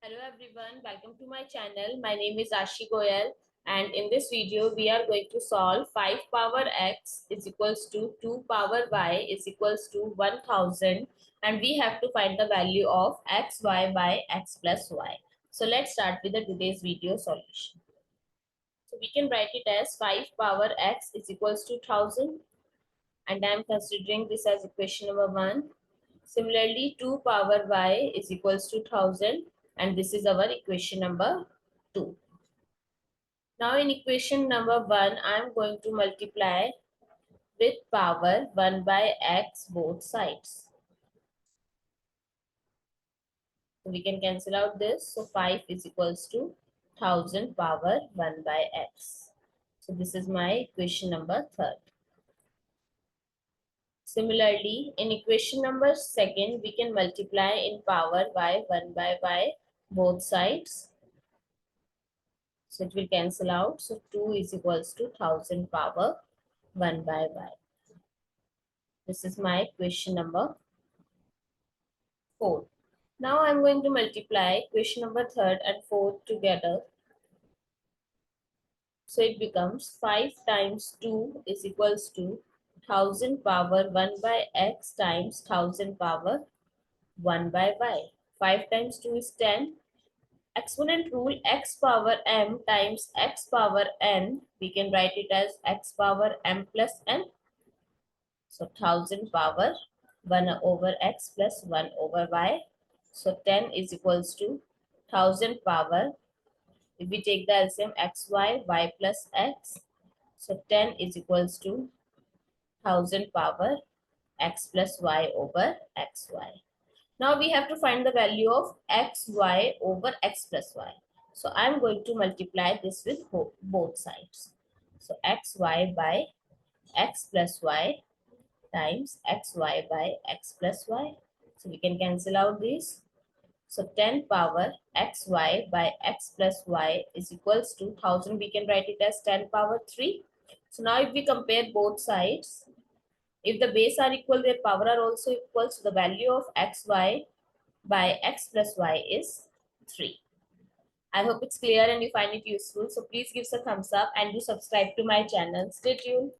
Hello everyone, welcome to my channel. My name is Goel, and in this video we are going to solve 5 power x is equals to 2 power y is equals to 1000, and we have to find the value of xy by x plus y. So let's start with the today's video solution. So we can write it as 5 power x is equals to 1000, and I am considering this as equation number 1. Similarly, 2 power y is equals to 1000, and this is our equation number 2. Now in equation number 1, I am going to multiply with power 1 by x both sides. So we can cancel out this. So 5 is equals to 1000 power 1 by x. So this is my equation number 3. Similarly, in equation number 2, we can multiply in power y 1 by y both sides. So it will cancel out. So 2 is equals to 1000 power 1 by y. This is my equation number 4. Now I'm going to multiply equation number 3 and 4 together. So it becomes 5 times 2 is equals to 1000 power 1 by x times 1000 power 1 by y. 5 times 2 is 10. Exponent rule, x power m times x power n. We can write it as x power m plus n. So 1000 power 1 over x plus 1 over y. So 10 is equals to 1000 power. If we take the LCM xy, y plus x. So 10 is equals to 1000 power x plus y over xy. Now we have to find the value of xy over x plus y. So I'm going to multiply this with both sides. So xy by x plus y times xy by x plus y. So we can cancel out these. So 10 power xy by x plus y is equals to 1000. We can write it as 10 power 3. So now if we compare both sides, if the base are equal, their power are also equal. So the value of xy by x plus y is 3. I hope it's clear and you find it useful. So please give us a thumbs up and do subscribe to my channel. Stay tuned.